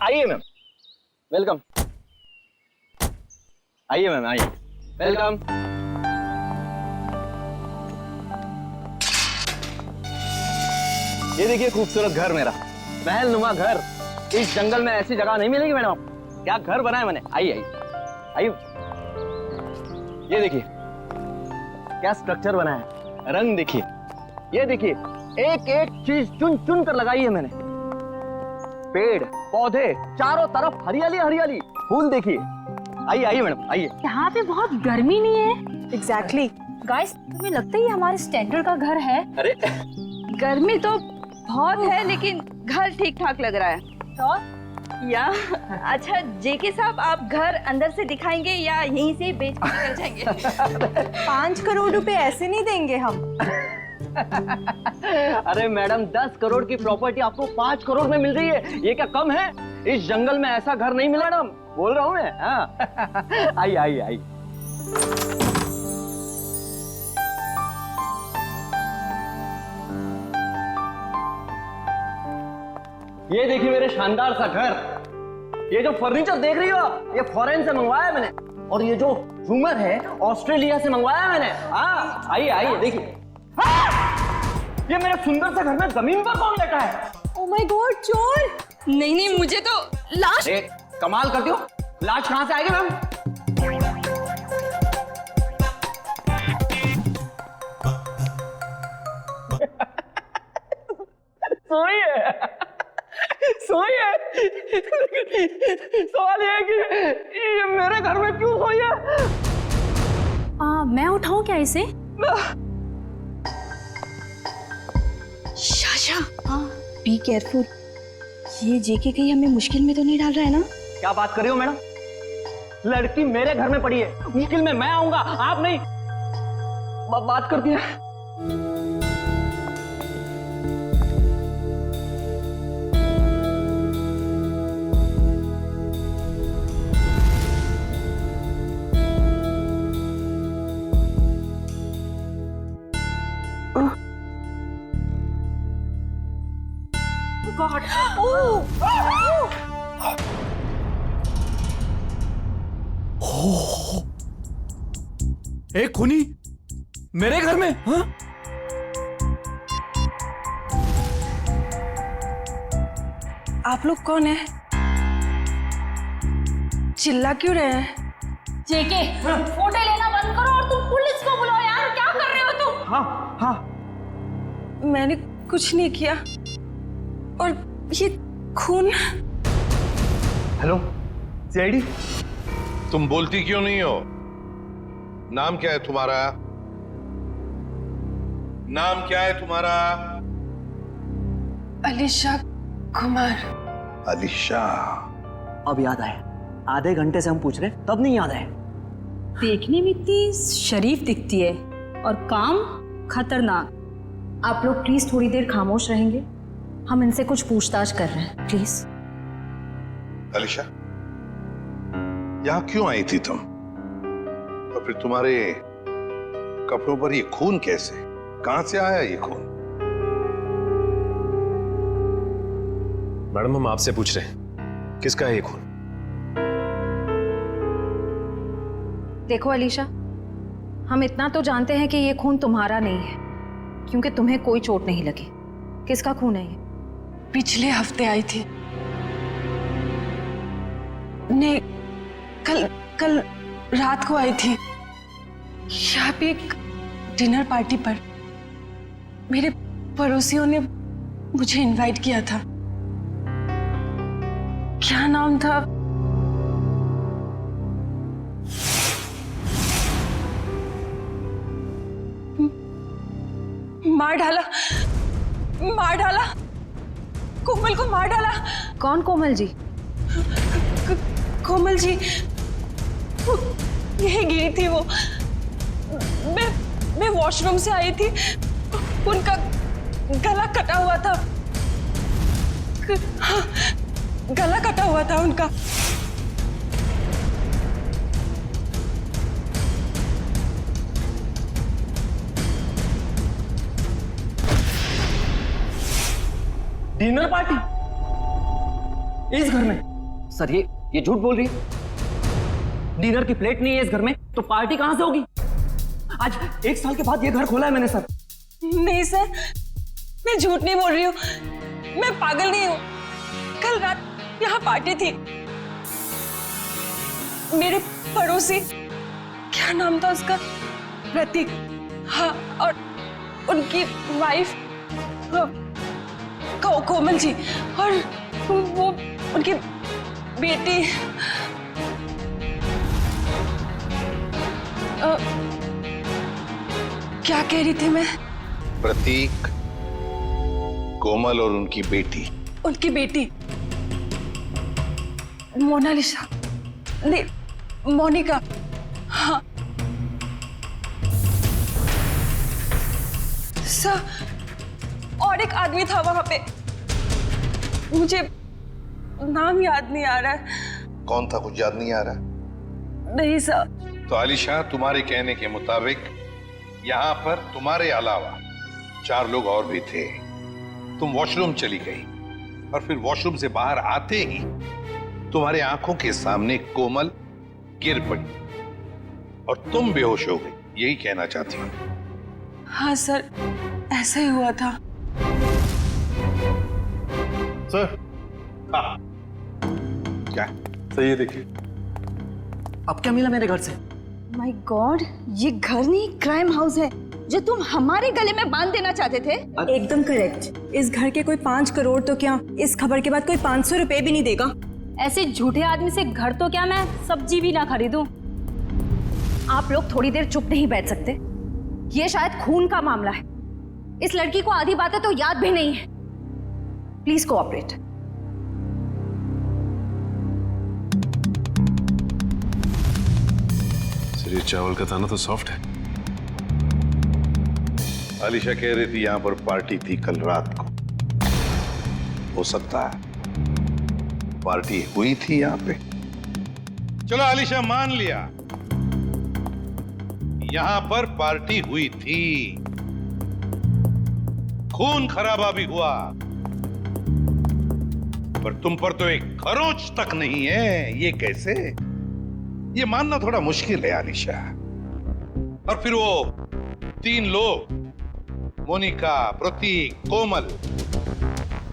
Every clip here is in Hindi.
आइए मैम, वेलकम। आइए मैम, आइए, वेलकम। ये देखिए खूबसूरत घर मेरा, महल नुमा घर। इस जंगल में ऐसी जगह नहीं मिलेगी मैडम। क्या घर बनाया मैंने। आइए आइए आइए, ये देखिए क्या स्ट्रक्चर बनाया है, रंग देखिए, ये देखिए एक एक चीज चुन चुन कर लगाई है मैंने। पेड़ पौधे चारों तरफ हरियाली हरियाली, फूल देखिए। आइए आइए मैडम, आइए। यहाँ पे बहुत गर्मी नहीं है? एग्जैक्टली। गाइस, तुम्हें लगता है ये हमारे स्टैंडर्ड का घर है? अरे गर्मी तो बहुत है लेकिन घर ठीक ठाक लग रहा है। तो या अच्छा जेके साहब, आप घर अंदर से दिखाएंगे या यहीं से बेच के निकल जाएंगे? 5 करोड़ रुपए ऐसे नहीं देंगे हम। अरे मैडम, 10 करोड़ की प्रॉपर्टी आपको 5 करोड़ में मिल रही है, ये क्या कम है? इस जंगल में ऐसा घर नहीं मिला मैडम, बोल रहा हूँ मैं। हाँ। आइए आइए आइए। ये देखिए मेरे शानदार सा घर। ये जो फर्नीचर देख रही हो आप, ये फॉरेन से मंगवाया है मैंने। और ये जो झूमर है ऑस्ट्रेलिया से मंगवाया है मैंने। हाँ आइए आइए देखिए। ये मेरे सुंदर से घर में जमीन पर कौन लेटा है? ओह माय गॉड, चोर! नहीं नहीं, मुझे तो लाश। कमाल करती हो, लाश कहां से आएगी मैम? सोइए सोइए। सवाल ये है कि ये मेरे घर में क्यों सोई है? मैं उठाऊं क्या इसे? Sasha, be careful. ये जेके कहीं हमें मुश्किल में तो नहीं डाल रहा है ना? क्या बात कर रही हो मैडम? लड़की मेरे घर में पड़ी है, मुश्किल में मैं आऊंगा, आप नहीं। बात करती है। गॉड! एक खूनी मेरे घर में? हाँ? आप लोग कौन है? चिल्ला क्यों रहे हैं? जेके, फोटो लेना बंद करो और तुम पुलिस को बुलाओ यार। क्या कर रहे हो तुम? हाँ हाँ, मैंने कुछ नहीं किया। और ये खून। Hello CID. तुम बोलती क्यों नहीं हो? नाम क्या है तुम्हारा? नाम क्या है तुम्हारा? अलीशा कुमार। अलीशा। अब याद आया, आधे घंटे से हम पूछ रहे तब नहीं याद आया। देखने में इतनी शरीफ दिखती है और काम खतरनाक। आप लोग प्लीज थोड़ी देर खामोश रहेंगे, हम इनसे कुछ पूछताछ कर रहे हैं, प्लीज। अलीशा, यहां क्यों आई थी तुम? और फिर तुम्हारे कपड़ों पर ये खून कैसे? कहां से आया ये खून? मैडम, हम आपसे पूछ रहे हैं, किसका है ये खून? देखो अलीशा, हम इतना तो जानते हैं कि ये खून तुम्हारा नहीं है, क्योंकि तुम्हें कोई चोट नहीं लगी। किसका खून है ये? पिछले हफ्ते आई थी। नहीं, कल रात को आई थी। यहाँ पे एक डिनर पार्टी पर मेरे पड़ोसियों ने मुझे इनवाइट किया था। क्या नाम था? मार डाला, कोमल को मार डाला। कौन कोमल जी? कोमल जी यही गिरी थी वो। मैं वॉशरूम से आई थी, उनका गला कटा हुआ था। हाँ, गला कटा हुआ था उनका। डिनर पार्टी इस घर में? सर ये झूठ बोल रही है। डिनर की प्लेट नहीं है इस घर में तो पार्टी कहां से होगी? आज 1 साल के बाद ये घर खोला है मैंने सर। नहीं सर, मैं झूठ नहीं बोल रही हूँ, मैं पागल नहीं हूँ। कल रात यहाँ पार्टी थी। मेरे पड़ोसी, क्या नाम था उसका, प्रतीक, हाँ, और उनकी वाइफ कोमल जी, और वो उनकी बेटी क्या कह रही थी मैं? प्रतीक, कोमल और उनकी बेटी मोनालिसा, नहीं, मोनिका, हाँ। सर, और एक आदमी था वहां पे, मुझे नाम याद नहीं आ रहा है। कौन था, कुछ याद नहीं आ रहा? नहीं सर। तो आलिशा, तुम्हारे कहने के मुताबिक यहाँ पर तुम्हारे अलावा 4 लोग और भी थे। तुम वॉशरूम चली गई और फिर वॉशरूम से बाहर आते ही तुम्हारे आंखों के सामने कोमल गिर पड़ी और तुम बेहोश हो गई, यही कहना चाहती हूँ? हाँ सर, ऐसा ही हुआ था। सर, हाँ, क्या सही है? देखिए, अब क्या मिला मेरे घर से? माय गॉड, ये घर नहीं क्राइम हाउस है जो तुम हमारे गले में बांध देना चाहते थे। एकदम करेक्ट। इस घर के कोई 5 करोड़ तो क्या, इस खबर के बाद कोई 500 रुपए भी नहीं देगा। ऐसे झूठे आदमी से घर तो क्या मैं सब्जी भी ना खरीदूं। आप लोग थोड़ी देर चुप नहीं बैठ सकते? ये शायद खून का मामला है। इस लड़की को आधी बातें तो याद भी नहीं है। Please cooperate. सर, ये चावल का दाना तो सॉफ्ट है। आलिशा कह रही थी यहाँ पर पार्टी थी कल रात को। हो सकता है पार्टी हुई थी यहाँ पे। चलो आलिशा, मान लिया यहाँ पर पार्टी हुई थी, खून खराबा भी हुआ, पर तुम पर तो एक खरोंच तक नहीं है। ये कैसे? ये मानना थोड़ा मुश्किल है आलिशा। और फिर वो 3 लोग, मोनिका, प्रतीक, कोमल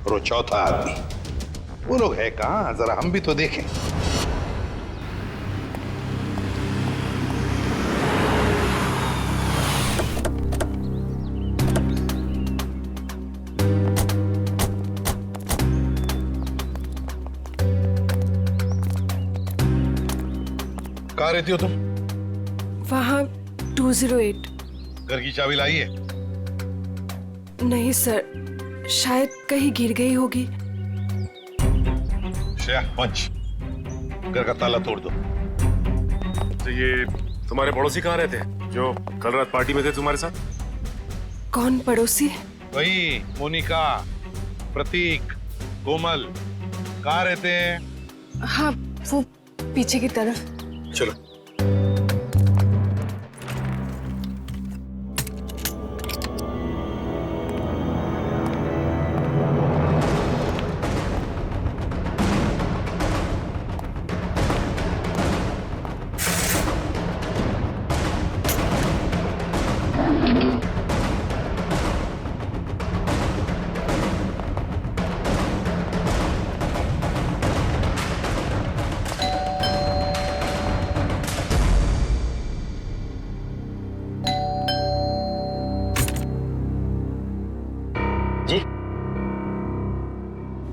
और वो चौथा आदमी, वो लोग है कहां? जरा हम भी तो देखें। कहाँ रहती हो तुम? वहाँ 208। घर की चाबी लाई है? नहीं सर, शायद कहीं गिर गई होगी। श्रेया, पंच, घर का ताला तोड़ दो। तो ये तुम्हारे पड़ोसी कहाँ रहते हैं जो कल रात पार्टी में थे तुम्हारे साथ? कौन पड़ोसी? वही मोनिका, प्रतीक, कोमल, कहाँ रहते हैं? हाँ, वो पीछे की तरफ। चलो।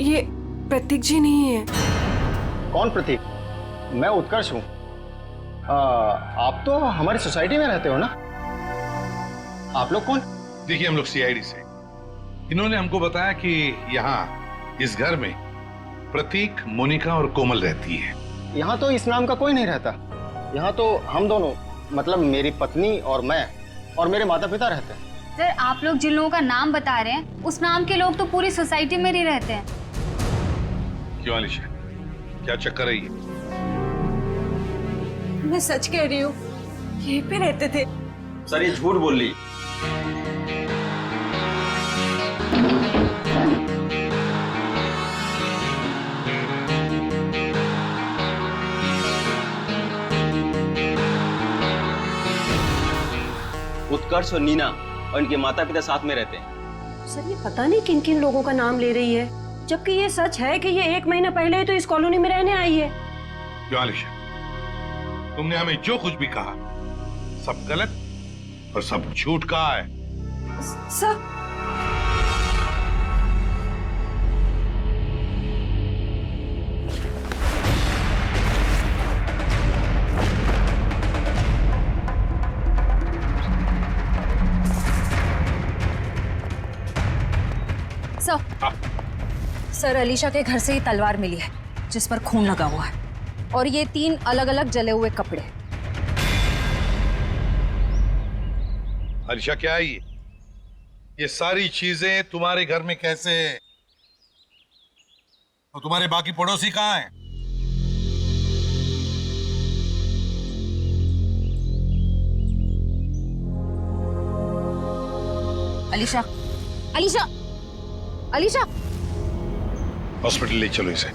ये प्रतीक जी नहीं है। कौन प्रतीक? मैं उत्कर्ष हूँ। आप तो हमारी सोसाइटी में रहते हो ना? आप लोग कौन? देखिए, हम लोग सीआईडी से। इन्होंने हमको बताया कि यहाँ इस घर में प्रतीक, मोनिका और कोमल रहती है। यहाँ तो इस नाम का कोई नहीं रहता। यहाँ तो हम दोनों, मतलब मेरी पत्नी और मैं और मेरे माता पिता रहते हैं। सर, आप लोग जिन लोगों का नाम बता रहे हैं उस नाम के लोग तो पूरी सोसाइटी में ही रहते हैं। क्यों आलिशा, क्या चक्कर है ये? मैं सच कह रही हूँ, यहीं पे रहते थे। सर, ये झूठ बोल रही। उत्कर्ष और नीना और इनके माता पिता साथ में रहते हैं। सर ये पता नहीं किन किन लोगों का नाम ले रही है, जबकि ये सच है कि ये 1 महीना पहले ही तो इस कॉलोनी में रहने आई है। क्यों आलिशा, तुमने हमें जो कुछ भी कहा सब गलत और सब झूठ कहा है। सर सर अलीशा के घर से ही तलवार मिली है जिस पर खून लगा हुआ है, और ये 3 अलग अलग जले हुए कपड़े। आलिशा क्या है ये सारी चीजें तुम्हारे घर में कैसे? तो तुम्हारे बाकी पड़ोसी कहाँ हैं? अलीशा, अलीशा, अलीशा! हॉस्पिटल ले चलो इसे।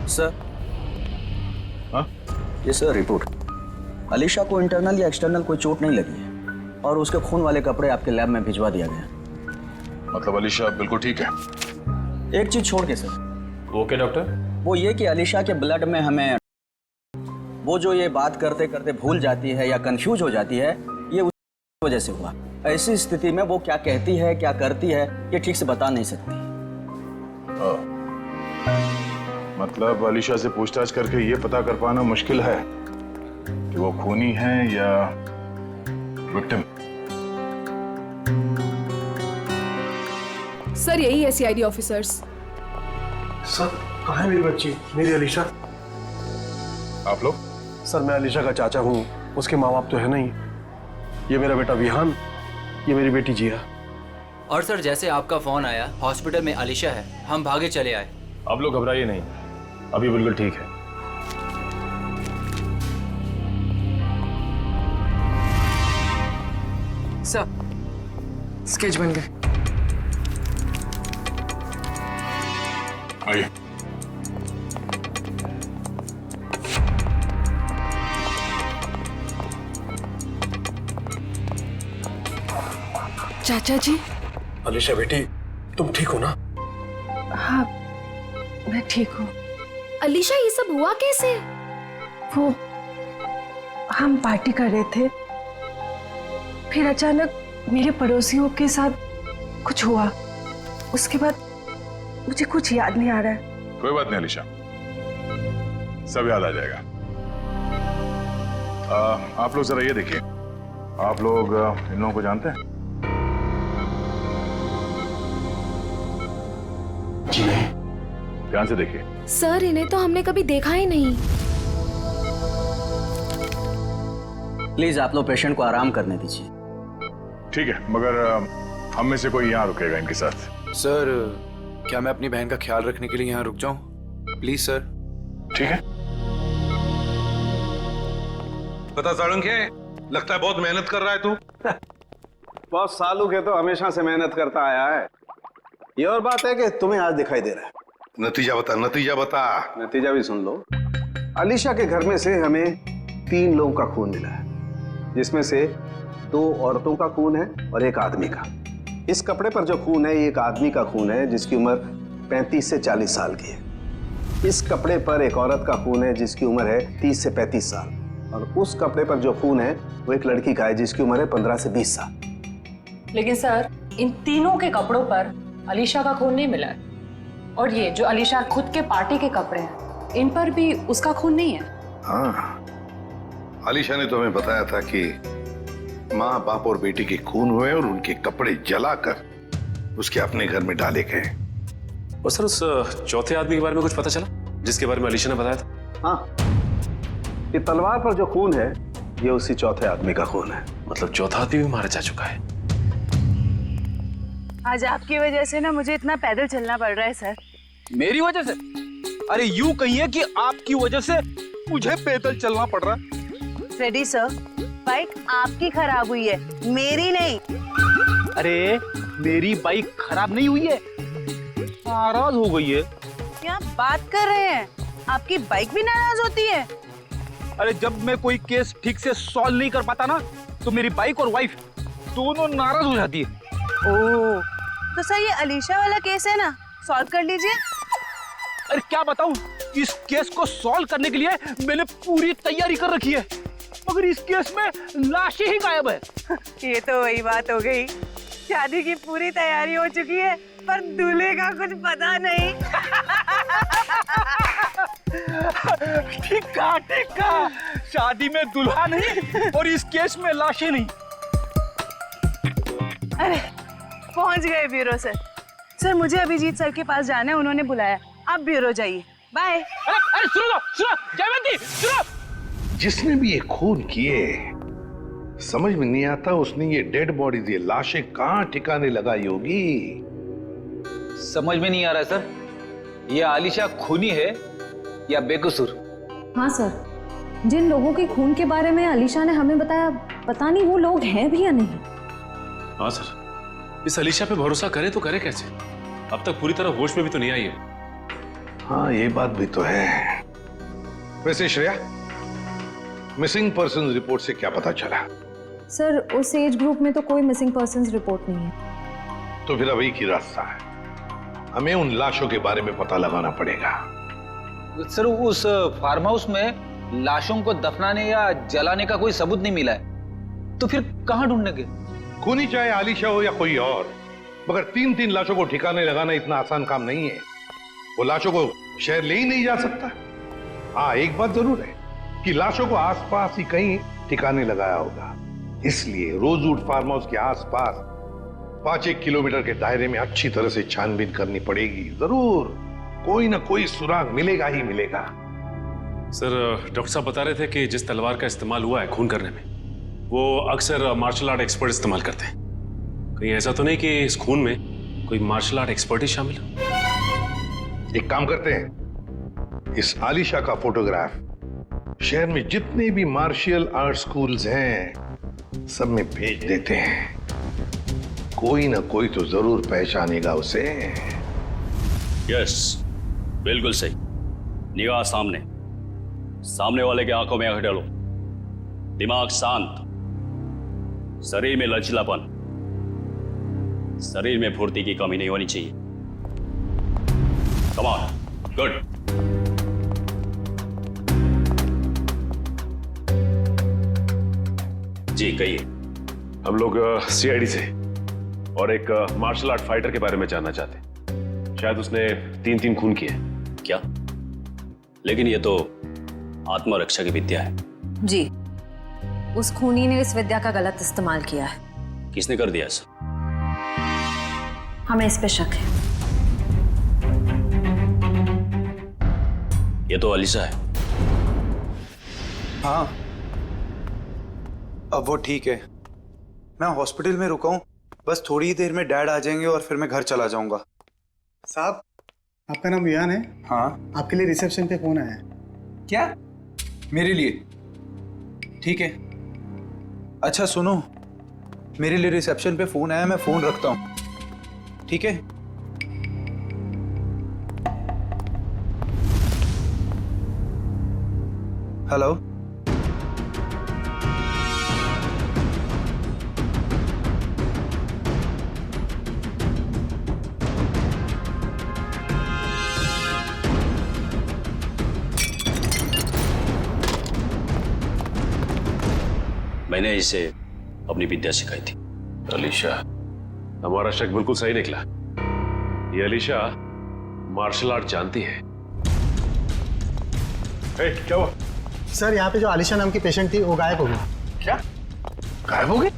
सर। हाँ? ये सर रिपोर्ट। अलीशा को इंटरनल या एक्सटर्नल कोई चोट नहीं लगी है और उसके खून वाले कपड़े आपके लैब में भिजवा दिया गया। मतलब अलीशा बिल्कुल ठीक है? एक चीज छोड़ के सर। Okay doctor. वो ये कि अलीशा के ब्लड में हमें वो जो ये बात करते करते भूल जाती है या कंफ्यूज हो जाती है, ये उस वजह से हुआ। ऐसी स्थिति में वो क्या कहती है क्या करती है ये ठीक से बता नहीं सकती। मतलब अलीशा से पूछताछ करके ये पता कर पाना मुश्किल है कि वो खूनी है या विक्टिम। सर यही है सीआईडी ऑफिसर्स। सर कहाँ है मेरी बच्ची, मेरी अलीशा? आप लोग? सर मैं अलीशा का चाचा हूँ, उसके माँ बाप तो है नहीं। ये मेरा बेटा विहान, ये मेरी बेटी जिया। और सर जैसे आपका फोन आया हॉस्पिटल में अलीशा है, हम भागे चले आए। आप लोग घबराइए नहीं, अभी बिल्कुल ठीक है। सर स्केच बन गए। आइए। चाचा जी। अलीशा बेटी तुम ठीक हो ना? हाँ मैं ठीक हूँ। अलीशा ये सब हुआ कैसे? वो हम पार्टी कर रहे थे, फिर अचानक मेरे पड़ोसियों के साथ कुछ हुआ। उसके बाद मुझे कुछ याद नहीं आ रहा है। कोई बात नहीं अलीशा, सब याद आ जाएगा। आप लोग जरा ये देखिए, आप लोग इन लोगों को जानते हैं? जी नहीं। ध्यान से देखिए। सर इन्हें तो हमने कभी देखा ही नहीं। प्लीज आप लोग पेशेंट को आराम करने दीजिए। ठीक है, मगर हम में से कोई यहाँ रुकेगा इनके साथ? सर क्या मैं अपनी बहन का ख्याल रखने के लिए यहाँ रुक जाऊं? Please sir. ठीक है। पता साळुंखे, लगता है बहुत मेहनत कर रहा है तू। बहुत सालू के तो हमेशा से मेहनत करता आया है। ये और बात है कि तुम्हें आज दिखाई दे रहा है। नतीजा बता, नतीजा बता। नतीजा भी सुन लो। अलीशा के घर में से हमें 3 लोगों का खून मिला है, जिसमें से 2 औरतों का खून है और 1 आदमी का। इस कपड़े पर जो खून है ये एक आदमी का खून है जिसकी उम्र 35 से 40 साल की है। इस कपड़े पर एक औरत का खून है जिसकी उम्र है 30 से 35 साल, और उस कपड़े पर जो खून है वो एक लड़की का है जिसकी उम्र है 15 से 20 साल। लेकिन सर इन तीनों के कपड़ों पर अलीशा का खून नहीं मिला है, और ये जो अलीशा खुद के पार्टी के कपड़े हैं इन पर भी उसका खून नहीं है। हाँ, अलीशा ने तो हमें बताया था कि माँ बाप और बेटी के खून हुए और उनके कपड़े जलाकर उसके अपने घर में डाले गए। और सर उस चौथे आदमी के बारे में कुछ पता चला जिसके बारे में अलीशा ने बताया था? हाँ, ये तलवार पर जो खून है ये उसी चौथे आदमी का खून है। मतलब चौथा आदमी भी मारा जा चुका है। आज आपकी वजह से ना मुझे इतना पैदल चलना पड़ रहा है सर। मेरी वजह से? अरे यूं कहिए कि आपकी वजह से मुझे पैदल चलना पड़ रहा है। फ्रेडी सर, बाइक आपकी खराब हुई है, मेरी नहीं। अरे मेरी बाइक खराब नहीं हुई है, नाराज हो गई है। क्या बात कर रहे हैं? आपकी बाइक भी नाराज होती है? अरे जब मैं कोई केस ठीक से सॉल्व नहीं कर पाता ना, तो मेरी बाइक और वाइफ दोनों नाराज हो जाती है। ओह, तो सर ये अलीशा वाला केस है ना, सॉल्व कर लीजिए। अरे क्या बताऊं, इस केस को सॉल्व करने के लिए मैंने पूरी तैयारी कर रखी है, मगर इस केस में लाशें ही गायब है। ये तो वही बात हो गई, शादी की पूरी तैयारी हो चुकी है पर दूल्हे का कुछ पता नहीं। ठीक कहा, शादी में दुल्हा नहीं और इस केस में लाशें नहीं। अरे पहुंच गए ब्यूरो सर। सर मुझे अभिजीत सर के पास जाना है, उन्होंने बुलाया। आप ब्यूरो जाइए, बाय। अरे सुनो जयवंती, सुनो। जिसने भी ये खून किए, समझ में नहीं आता उसने ये डेड बॉडीज, ये लाशें कहाँ ठिकाने लगाई होगी। समझ में नहीं आ रहा है सर, ये आलिशा खूनी है या बेकसूर? हाँ सर, जिन लोगों के खून के बारे में अलीशा ने हमें बताया, पता नहीं वो लोग हैं भी या नहीं। हाँ सर, इस अलीशा पे भरोसा करे तो करे कैसे? अब तक पूरी तरह होश में भी तो नहीं आई है। हाँ ये बात भी तो है। वैसे श्रेया, मिसिंग पर्सन रिपोर्ट से क्या पता चला? सर उस एज ग्रुप में तो कोई मिसिंग पर्संस रिपोर्ट नहीं है। तो फिर अब एक ही रास्ता है, हमें उन लाशों के बारे में पता लगाना पड़ेगा। सर उस फार्म हाउस में लाशों को दफनाने या जलाने का कोई सबूत नहीं मिला है, तो फिर कहाँ ढूंढेंगे? खूनी चाहे आलिशा हो या कोई और, मगर 3-3 लाशों को ठिकाने लगाना इतना आसान काम नहीं है। वो लाशों को शहर ले ही नहीं जा सकता। हाँ एक बात जरूर है कि लाशों को आसपास ही कहीं ठिकाने लगाया होगा, इसलिए रोजवुड फार्म हाउस के आसपास 5-1 किलोमीटर के दायरे में अच्छी तरह से छानबीन करनी पड़ेगी। जरूर कोई ना कोई सुराग मिलेगा ही मिलेगा। सर डॉक्टर साहब बता रहे थे कि जिस तलवार का इस्तेमाल हुआ है खून करने में, वो अक्सर मार्शल आर्ट एक्सपर्ट इस्तेमाल करते हैं। कहीं ऐसा तो नहीं कि इस खून में कोई मार्शल आर्ट एक्सपर्ट ही शामिल हो? एक काम करते हैं, इस आलिशा का फोटोग्राफ शहर में जितने भी मार्शल आर्ट स्कूल्स हैं सब में भेज देते हैं। कोई ना कोई तो जरूर पहचानेगा उसे। यस, बिल्कुल सही। निगाह सामने, सामने वाले के आंखों में आंख डालो, दिमाग शांत, शरीर में लचीलापन, शरीर में फुर्ती की कमी नहीं होनी चाहिए। Come on, good. जी कहिए। हम लोग सीआईडी से और एक मार्शल आर्ट फाइटर के बारे में जानना चाहते हैं। शायद उसने 3 खून किए। क्या? लेकिन ये तो आत्मरक्षा की विद्या है। जी, उस खूनी ने इस विद्या का गलत इस्तेमाल किया है। किसने कर दिया ऐसा? हमें इस पे शक है। ये तो अलीशा है। हाँ, अब वो ठीक है। मैं हॉस्पिटल में रुका हूँ, बस थोड़ी ही देर में डैड आ जाएंगे और फिर मैं घर चला जाऊंगा। साहब, आपका नाम विहान है? हाँ। आपके लिए रिसेप्शन पे फोन आया है। क्या? मेरे लिए? ठीक है। अच्छा सुनो, मेरे लिए रिसेप्शन पे फोन आया, मैं फोन रखता हूँ, ठीक है? हेलो, मैंने इसे अपनी विद्या सिखाई थी। अलीशा, हमारा शक बिल्कुल सही निकला। ये अलीशा मार्शल आर्ट जानती है। क्या हुआ? सर यहाँ पे जो आलिशा नाम की पेशेंट थी वो गायब हो गई। क्या? गायब हो गई?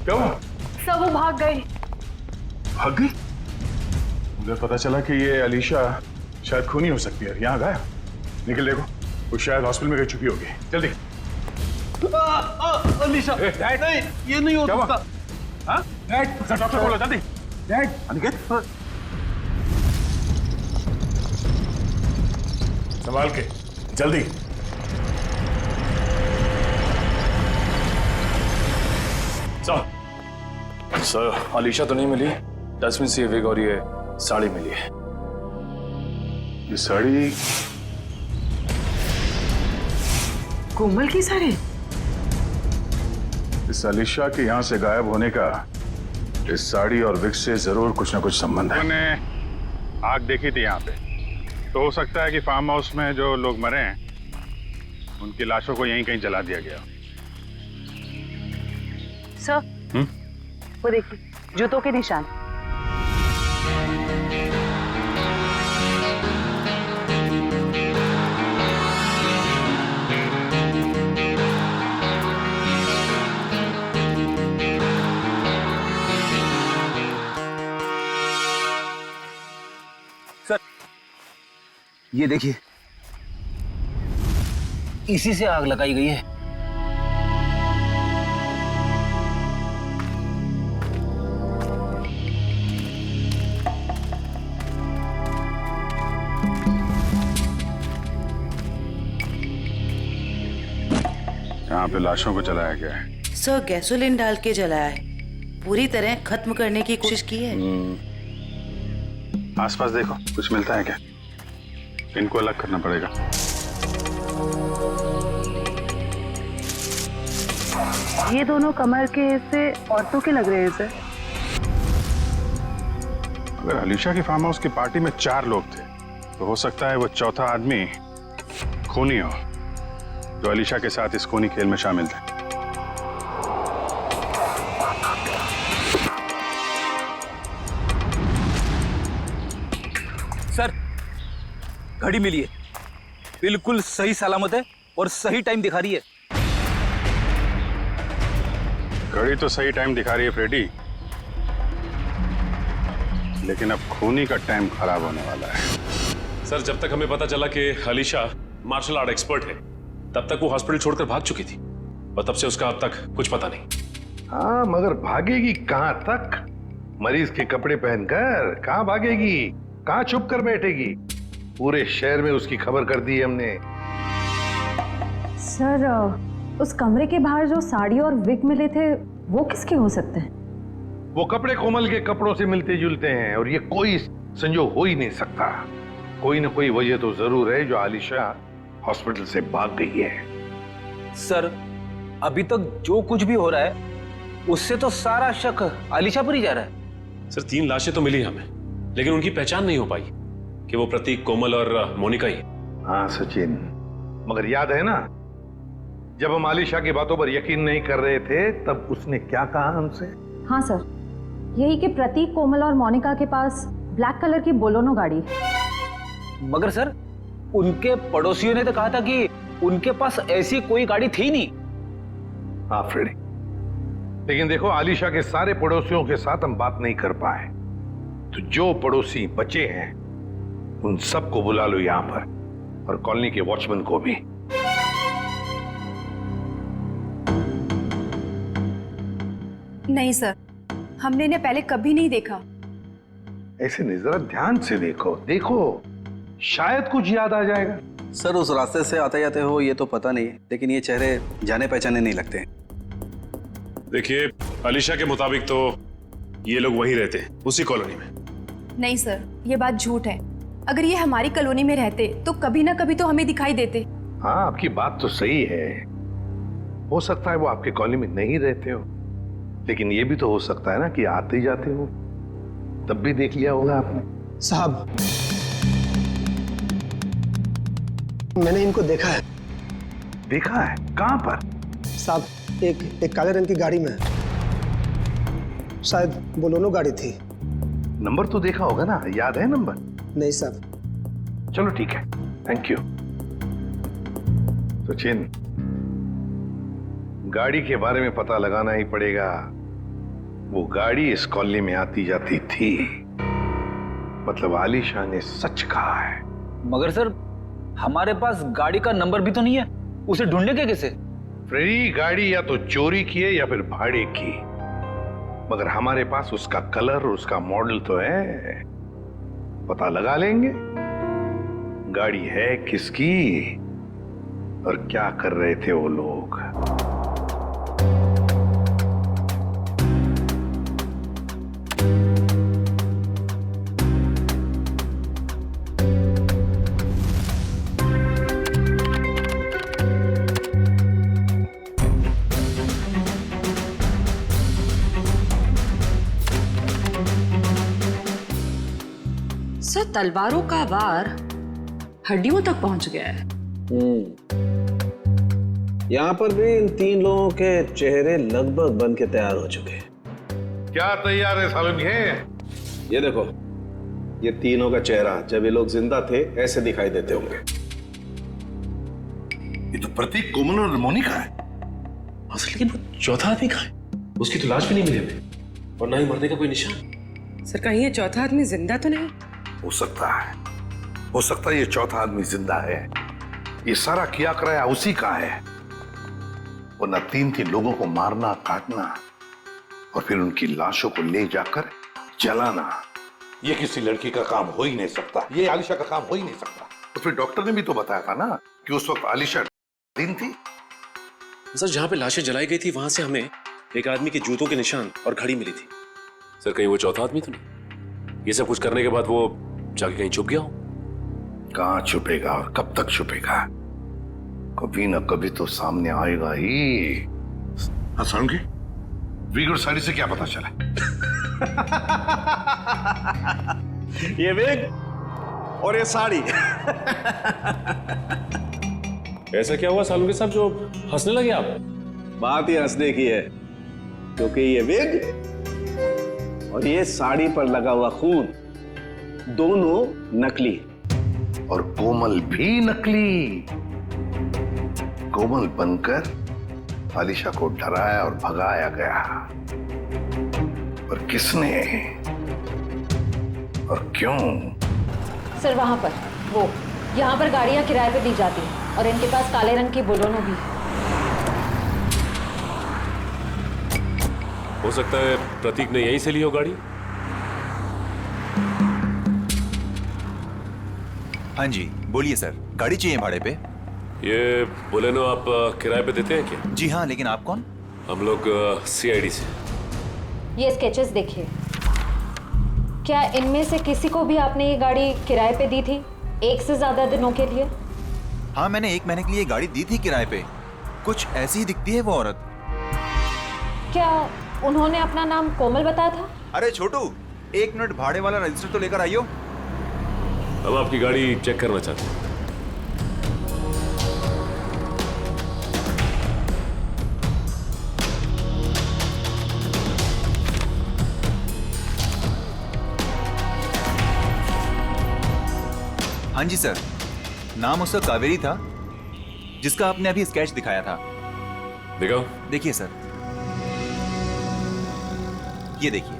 क्या हुआ? सब वो भाग गई। भाग गई? मुझे पता चला कि ये अलीशा शायद खूनी हो सकती है। यहाँ गायब। निकल देखो, वो शायद हॉस्पिटल में गई चुकी होगी। जल्दी। अलीशा, नहीं, ये नहीं हो सकता। डॉक्टर बोलो जल्दी। डैड अनिकेत संभाल के जल्दी। सर अलीशा तो नहीं मिली, डस्टबिन से ये विग और ये साड़ी मिली है। ये साड़ी कोमल की साड़ी? इस अलीशा के यहाँ से गायब होने का इस साड़ी और विग से जरूर कुछ ना कुछ संबंध है। मैंने आग देखी थी यहाँ पे, तो हो सकता है कि फार्म हाउस में जो लोग मरे हैं उनकी लाशों को यहीं कहीं जला दिया गया। सर वो देखिए, जूतों के निशान। सर ये देखिए, इसी से आग लगाई गई है। यहाँ पे लाशों को जलाया गया है। सर गैसोलीन डाल के जलाया है, पूरी तरह खत्म करने की कोशिश की है। आसपास देखो, कुछ मिलता है क्या? इनको अलग करना पड़ेगा। ये दोनों कमर के हिस्से औरतों के लग रहे हैं सर। अगर अलीशा की फार्म हाउस की पार्टी में 4 लोग थे, तो हो सकता है वो चौथा आदमी खूनी हो, जो अलीशा के साथ इस खूनी खेल में शामिल थे। सर घड़ी मिली है, बिल्कुल सही सलामत है और सही टाइम दिखा रही है। घड़ी तो सही टाइम दिखा रही है फ्रेडी, लेकिन अब खूनी का टाइम खराब होने वाला है। सर जब तक हमें पता चला कि अलीशा मार्शल आर्ट एक्सपर्ट है, तब तक वो हॉस्पिटल छोड़कर भाग चुकी थी और तब से उसका अब तक कुछ पता नहीं। हाँ, मगर भागेगी कहां तक? मरीज के कपड़े पहनकर कहां भागेगी? कहां छुप कर बैठेगी? पूरे शहर में उसकी खबर कर दी है हमने। सर उस कमरे के बाहर जो साड़ी और विग मिले थे वो किसके हो सकते हैं? वो कपड़े कोमल के कपड़ों से मिलते जुलते हैं और ये कोई संजोग हो ही नहीं सकता। कोई ना कोई वजह तो जरूर है जो आलिशा हॉस्पिटल से भाग गई है। सर अभी तक जो कुछ भी हो रहा है उससे तो सारा शक आलिशा पर ही जा रहा है। सर 3 लाशें तो मिली हमें, लेकिन उनकी पहचान नहीं हो पाई कि वो प्रतीक, कोमल और मोनिका ही। हाँ सचिन, मगर याद है ना, जब हम आलिशा की बातों पर यकीन नहीं कर रहे थे तब उसने क्या कहा हमसे? हाँ सर, यही कि प्रतीक, कोमल और मोनिका के पास ब्लैक कलर की बोलोनो गाड़ी है। मगर सर उनके पड़ोसियों ने तो कहा था कि उनके पास ऐसी कोई गाड़ी थी नहीं। हाँ फ्रेडी, लेकिन देखो आलिशा के सारे पड़ोसियों के साथ हम बात नहीं कर पाए, तो जो पड़ोसी बचे हैं उन सबको बुला लो यहां पर, और कॉलोनी के वॉचमैन को भी। नहीं सर, हमने इन्हें पहले कभी नहीं देखा। ऐसे नहीं, जरा ध्यान से देखो, देखो शायद कुछ याद आ जाएगा। सर उस रास्ते से आते जाते हो ये तो पता नहीं, लेकिन ये चेहरे जाने पहचाने नहीं लगते। देखिए अलीशा के मुताबिक तो ये लोग वहीं रहते हैं, उसी कॉलोनी में। नहीं सर, ये बात झूठ है। अगर ये हमारी कॉलोनी में रहते तो कभी ना कभी तो हमें दिखाई देते। हाँ आपकी बात तो सही है, हो सकता है वो आपके कॉलोनी में नहीं रहते हो, लेकिन ये भी तो हो सकता है ना कि आते जाते हो, तब भी देख लिया होगा आपने। साहब मैंने इनको देखा है। देखा है? कहां पर? साहब एक काले रंग की गाड़ी में, शायद बोलोनो गाड़ी थी। नंबर तो देखा होगा ना, याद है नंबर? नहीं साहब। चलो ठीक है, थैंक यू। सचिन, गाड़ी के बारे में पता लगाना ही पड़ेगा। वो गाड़ी इस कॉलोनी में आती जाती थी, मतलब आलिशा ने सच कहा है। मगर सर हमारे पास गाड़ी का नंबर भी तो नहीं है, उसे ढूंढने के कैसे? फ्रेडी, गाड़ी या तो चोरी की है या फिर भाड़े की। मगर हमारे पास उसका कलर, उसका मॉडल तो है, पता लगा लेंगे गाड़ी है किसकी और क्या कर रहे थे वो लोग। सर, तलवारों का वार हड्डियों तक पहुंच गया है। यहाँ पर भी इन 3 लोगों के चेहरे लगभग बन के तैयार हो चुके हैं। क्या तैयार है सालम? ये देखो, ये तीनों का चेहरा जब ये लोग जिंदा थे ऐसे दिखाई देते होंगे। ये तो प्रतीक, कोमल और मोनिका है। लेकिन वो चौथा आदमी कहाँ है? उसकी तो लाश भी नहीं मिली हमें, और ना ही मरने का कोई निशान। सर, कहीं ये चौथा आदमी जिंदा तो नहीं? हो सकता है ये चौथा आदमी जिंदा है। ये सारा किया कराया उसी का है, वरना 3 लोगों को मारना, काटना और फिर उनकी लाशों को ले जाकर जलाना, ये किसी लड़की का काम हो ही नहीं सकता। ये आलिशा का काम हो ही नहीं सकता। तो फिर डॉक्टर ने भी तो बताया था ना कि उस वक्त आलिशा दिन थी। सर, जहां पे लाशें जलाई गई थी वहां से हमें एक आदमी के जूतों के निशान और घड़ी मिली थी। सर, कहीं वो चौथा आदमी तो नहीं? ये सब कुछ करने के बाद वो जाके कहीं छुप गया हो? कहां छुपेगा और कब तक छुपेगा? कभी ना कभी तो सामने आएगा ही। हाँ सुनोगे, विग और साड़ी से क्या पता चला? ये विग और ये साड़ी। ऐसा क्या हुआ सालू के साथ जो हंसने लगे आप? बात ही हंसने की है, क्योंकि ये विग और ये साड़ी पर लगा हुआ खून दोनों नकली, और कोमल भी नकली। कोमल बनकर आलिशा को डराया और भगाया गया। पर किसने और क्यों? सर, वहां पर वो यहाँ पर गाड़ियां किराए पे दी जाती हैं और इनके पास काले रंग की बोलोनो भी। हो सकता है प्रतीक ने यहीं से ली हो गाड़ी। हाँ जी, बोलिए सर, गाड़ी चाहिए भाड़े पे? ये बोलेनो आप किराए पे देते हैं क्या? जी हाँ, लेकिन आप कौन? हम लोग CID से। ये स्केचेस देखिए, क्या इनमें से किसी को भी आपने ये गाड़ी किराए पे दी थी 1 से ज्यादा दिनों के लिए? हाँ, मैंने 1 महीने के लिए गाड़ी दी थी किराए पे। कुछ ऐसी ही दिखती है वो औरत। क्या उन्होंने अपना नाम कोमल बताया था? अरे छोटू, 1 मिनट भाड़े वाला रजिस्टर तो लेकर आइयो। हम आपकी गाड़ी चेक करना चाहते हैं। हाँ जी सर, नाम उसका कावेरी था, जिसका आपने अभी स्केच दिखाया था। दिखाओ। देखिए सर, ये देखिए।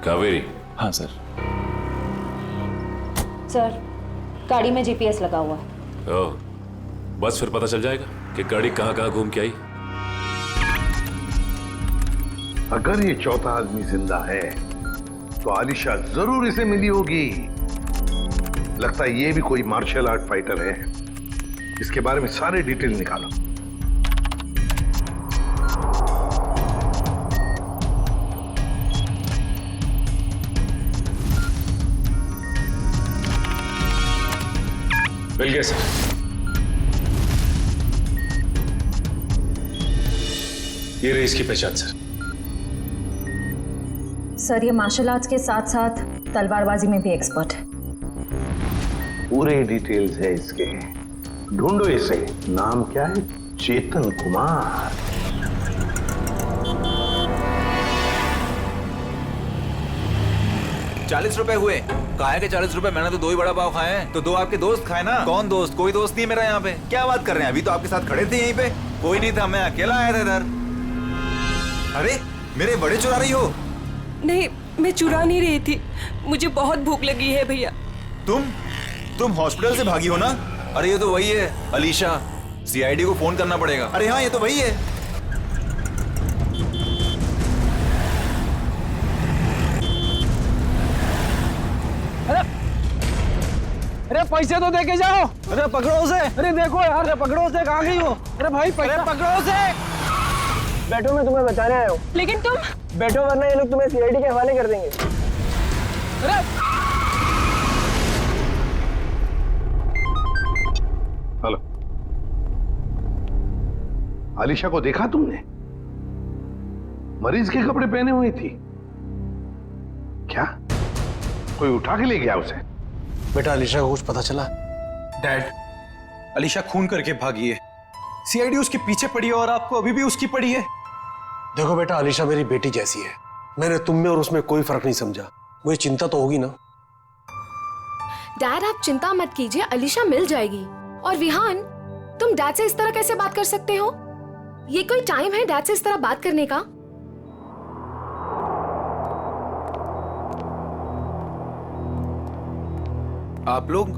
कावेरी? हाँ सर। सर, गाड़ी में GPS लगा हुआ है। ओह, बस फिर पता चल जाएगा कि गाड़ी कहाँ कहाँ घूम के आई। अगर ये चौथा आदमी जिंदा है तो आलिशा जरूर इसे मिली होगी। लगता है ये भी कोई मार्शल आर्ट फाइटर है। इसके बारे में सारे डिटेल निकालो। मिल गया सर। ये रही इसकी पहचान सर। सर, ये मार्शल आर्ट्स के साथ साथ तलवारबाजी में भी एक्सपर्ट है। पूरे डिटेल्स है इसके, ढूंढो इसे। नाम क्या है? चेतन कुमार। ₹40 हुए। काहे के 40 रुपए? मैंने तो 2 ही बड़ा पाव खाए हैं। तो 2 आपके दोस्त खाए ना। कौन दोस्त? कोई दोस्त नहीं मेरा यहाँ पे। क्या बात कर रहे हैं? अभी तो आपके साथ खड़े थे यहीं पे। कोई नहीं था, मैं अकेला आया था इधर। अरे, मेरे बड़े चुरा रही हो? नहीं, मैं चुरा नहीं रही थी, मुझे बहुत भूख लगी है भैया। तुम हॉस्पिटल से भागी हो ना? अरे ये तो वही है, अलीशा। CID को फोन करना पड़ेगा। अरे हाँ, ये तो वही है। अरे पैसे तो दे के जाओ। अरे पकड़ो उसे। अरे देखो यार, अरे पकड़ो उसे, कहाँ गई वो? अरे भाई पैसे पकड़ो उसे। बैठो, मैं तुम्हें बताने आया हूँ। लेकिन तुम बैठो वरना ये लोग तुम्हें सीआईडी के हवाले कर देंगे। हेलो, आलिशा को देखा तुमने? मरीज के कपड़े पहने हुई थी। क्या कोई उठा के ले गया उसे? बेटा अलीशा को कुछ पता चला? डैड, अलीशा खून करके भागी है। सीआईडी उसके पीछे पड़ी है और आपको अभी भी उसकी पड़ी है। देखो बेटा, अलीशा मेरी बेटी जैसी है। मैंने तुम में और उसमें कोई फर्क नहीं समझा। मुझे चिंता तो होगी ना। डैड आप चिंता मत कीजिए, अलीशा मिल जाएगी। और विहान, तुम डैड से इस तरह कैसे बात कर सकते हो? ये कोई टाइम है डैड से इस तरह बात करने का? आप लोग,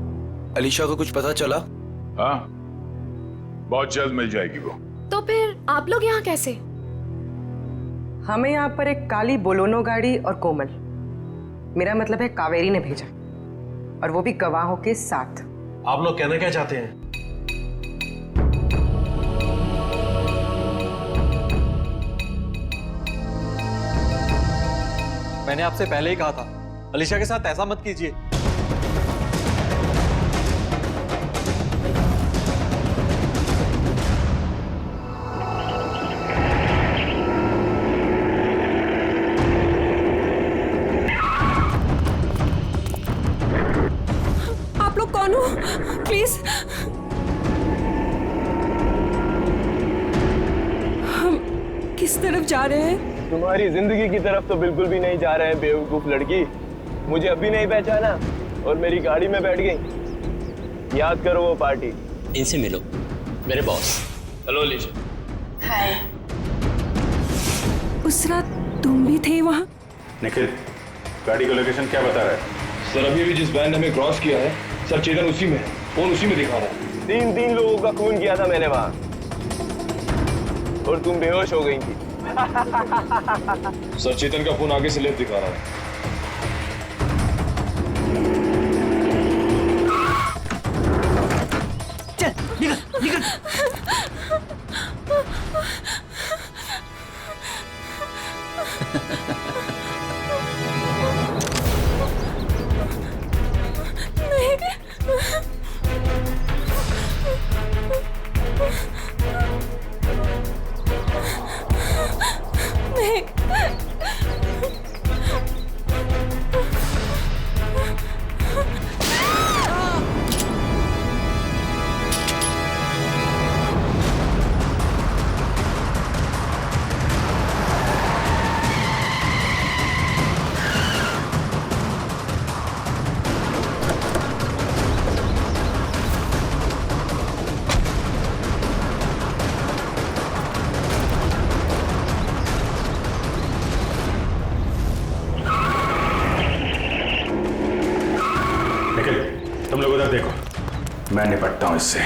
अलीशा को कुछ पता चला? हाँ, बहुत जल्द मिल जाएगी वो। तो फिर आप लोग यहाँ कैसे? हमें यहाँ पर एक काली बोलोनो गाड़ी और कोमल, मेरा मतलब है कावेरी ने भेजा, और वो भी गवाहों के साथ। आप लोग कहना क्या चाहते हैं? मैंने आपसे पहले ही कहा था, अलीशा के साथ ऐसा मत कीजिए। आप लोग कौन हो? प्लीज हम किस तरफ जा रहे हैं? तुम्हारी जिंदगी की तरफ तो बिल्कुल भी नहीं जा रहे हैं बेवकूफ लड़की। मुझे अभी नहीं पहचाना और मेरी गाड़ी में बैठ गई। याद करो वो पार्टी। इनसे मिलो, मेरे बॉस। हेलो अलीशा। हाय। उस रात तुम भी थे वहाँ? निखिल, गाड़ी का लोकेशन क्या बता रहा है? सर अभी भी जिस वैन ने हमें क्रॉस किया है, सर चेतन उसी में है, फोन उसी में दिखा रहा है। 3 लोगों का खून किया था मैंने वहाँ, और तुम बेहोश हो गई थी। सर चेतन का फोन आगे से लेफ्ट दिखा रहा है। चल निकल निकल। तुम लोग उधर देखो, मैं निपटता हूं इससे।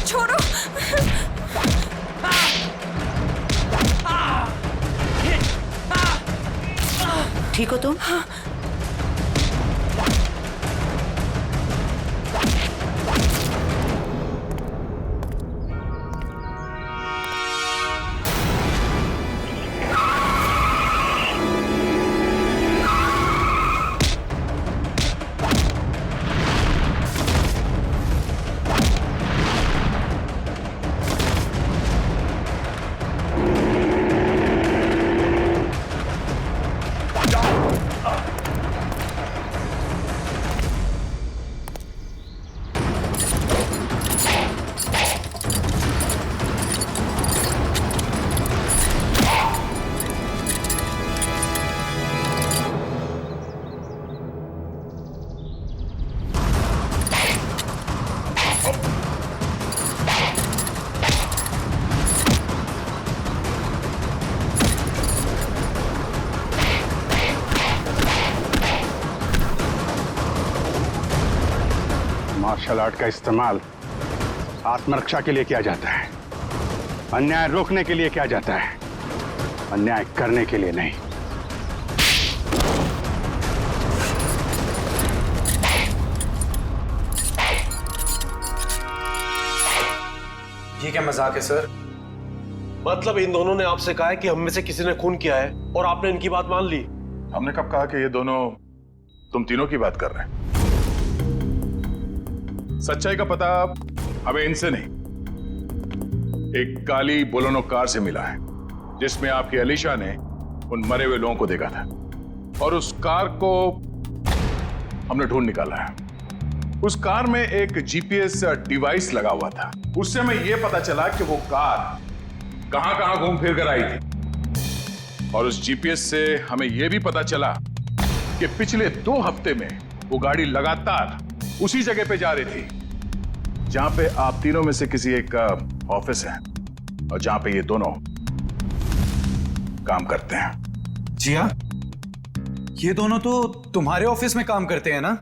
छोड़ो। ठीक हो तुम? मार्शल आर्ट का इस्तेमाल आत्मरक्षा के लिए किया जाता है, अन्याय रोकने के लिए किया जाता है, अन्याय करने के लिए नहीं। मजाक है सर? मतलब इन दोनों ने आपसे कहा है कि हम में से किसी ने खून किया है और आपने इनकी बात मान ली? हमने कब कहा कि ये दोनों तुम तीनों की बात कर रहे हैं? सच्चाई का पता हमें इनसे नहीं, एक काली बोलेरो कार से मिला है जिसमें आपकी अलीशा ने उन मरे हुए लोगों को देखा था, और उस कार को हमने ढूंढ निकाला है। उस कार में एक जीपीएस डिवाइस लगा हुआ था। उससे हमें यह पता चला कि वो कार कहां कहां घूम फिर कर आई थी, और उस जीपीएस से हमें यह भी पता चला कि पिछले 2 हफ्ते में वो गाड़ी लगातार उसी जगह पे जा रही थी जहां पे आप तीनों में से किसी एक का ऑफिस है और जहां पे ये दोनों काम करते हैं। जी हाँ, ये दोनों तो तुम्हारे ऑफिस में काम करते हैं ना?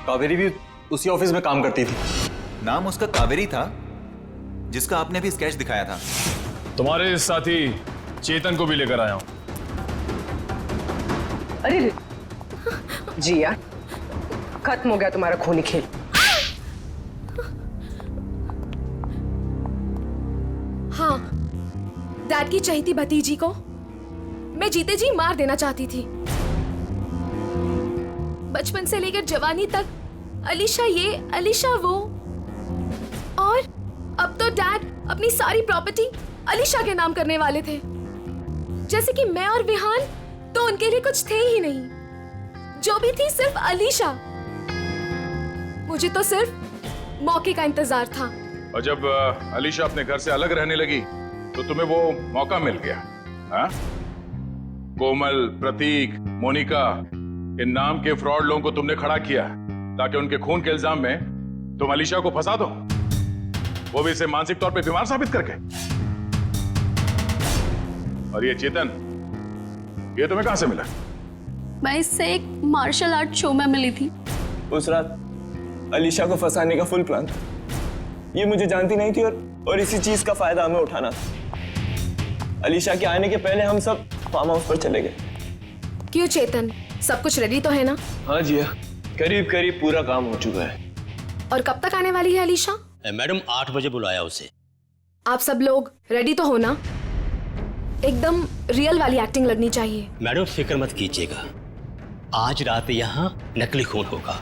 कावेरी भी उसी ऑफिस में काम करती थी। नाम उसका कावेरी था, जिसका आपने भी स्केच दिखाया था। तुम्हारे साथी चेतन को भी लेकर आया हूं। अरे जी यार, खत्म हो गया तुम्हारा खूनी खेल। हाँ, डैड की चहेती भतीजी को मैं जीते जी मार देना चाहती थी। बचपन से लेकर जवानी तक अलीशा ये अलीशा वो, और अब तो डैड अपनी सारी प्रॉपर्टी अलीशा के नाम करने वाले थे। जैसे कि मैं और विहान तो उनके लिए कुछ थे ही नहीं, जो भी थी सिर्फ अलीशा। मुझे तो सिर्फ मौके का इंतजार था। और जब अलीशा अपने घर से अलग रहने लगी तो तुम्हें वो मौका मिल गया। हाँ? कोमल, प्रतीक, मोनिका, इन नाम के फ्रॉड लोगों को तुमने खड़ा किया ताकि उनके खून के इल्जाम में तुम अलीशा को फंसा दो, वो भी इसे मानसिक तौर पे बीमार साबित करके। और ये चेतन, ये तुम्हें कहां से मिला? मैं इससे एक मार्शल आर्ट शो में मिली थी। उस रात अलीशा को फंसाने का फुल प्लान था। ये मुझे जानती नहीं थी और इसी चीज का फायदा हमें उठाना था। अलीशा के आने के पहले हम सब फार्म हाउस पर चले गए। क्यों चेतन, सब कुछ रेडी तो है ना? हाँ जी, करीब करीब पूरा काम हो चुका है। और कब तक आने वाली है अलीशा? मैडम 8 बजे बुलाया उसे। आप सब लोग रेडी तो हो ना? एकदम रियल वाली एक्टिंग लगनी चाहिए। मैडम फिक्र मत कीजिएगा, आज रात यहाँ नकली खून होगा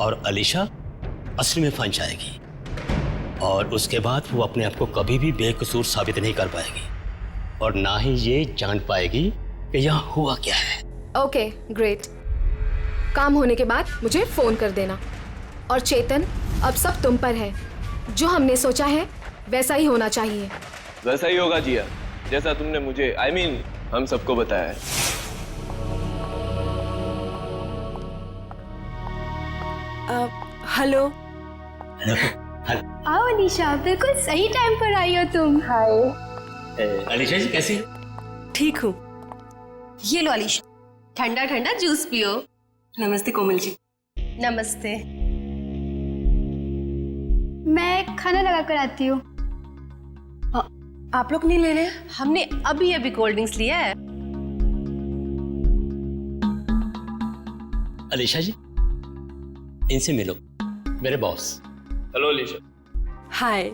और अलीशा असली में फंस जाएगी, और उसके बाद वो अपने आप को कभी भी बेकसूर साबित नहीं कर पाएगी और ना ही ये जान पाएगी कि यहाँ हुआ क्या है। Okay, great. काम होने के बाद मुझे फोन कर देना। और चेतन, अब सब तुम पर है। जो हमने सोचा है वैसा ही होना चाहिए। वैसा ही होगा जिया, जैसा तुमने मुझे हम सबको बताया है। हेलो। आओ अलीशा, बिल्कुल सही टाइम पर आई हो तुम। हाय अलीशा जी, कैसी? ठीक हूँ। ये लो अलीशा, ठंडा ठंडा जूस पियो। नमस्ते कोमल जी। नमस्ते। मैं खाना लगा कर आती हूँ। आप लोग नहीं ले रहे? हमने अभी अभी कोल्ड ड्रिंक्स लिया है। अलीशा जी, इनसे मिलो, मेरे बॉस। हेलो अलीशा। हाय।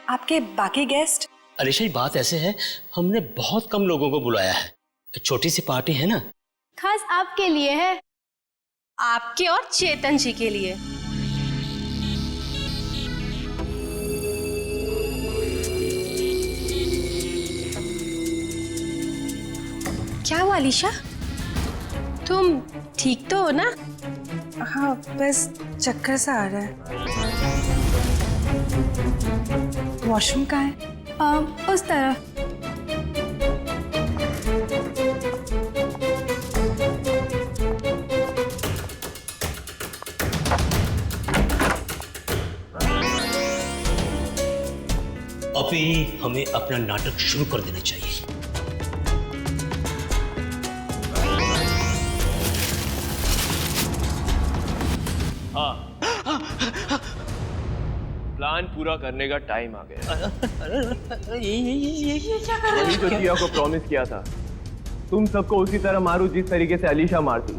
आपके बाकी गेस्ट? अलीशा जी, बात ऐसे है, हमने बहुत कम लोगों को बुलाया है, छोटी सी पार्टी है ना। खास आपके लिए है, आपके और चेतन जी के लिए। क्या हुआ अलीशा, तुम ठीक तो हो ना? हाँ, बस चक्कर सा आ रहा है। वॉशरूम कहाँ है? उस तरफ। अभी हमें अपना नाटक शुरू कर देना चाहिए। हाँ, प्लान पूरा करने का टाइम आ गया। वही तो जिया को प्रॉमिस किया था, तुम सबको उसी तरह मारूं जिस तरीके से अलीशा मारती।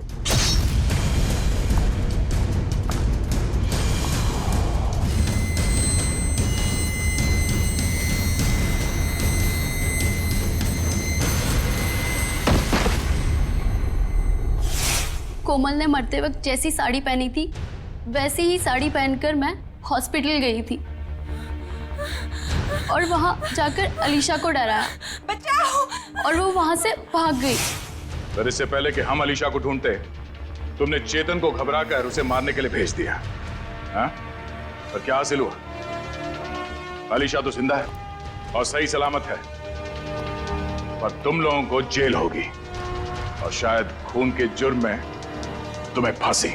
कोमल ने मरते वक्त जैसी साड़ी पहनी थी वैसी ही साड़ी पहनकर मैं हॉस्पिटल गई थी और वहां जाकर अलीशा को डराया, बचाओ, और वो वहां से भाग गई। पर इससे पहले कि हम अलीशा को ढूंढते, तुमने चेतन को घबराकर उसे मारने के लिए भेज दिया। हाँ? पर क्या हासिल हुआ? अलीशा तो जिंदा है और सही सलामत है, पर तुम लोगों को जेल होगी और शायद खून के जुर्म में तुम्हें फांसी।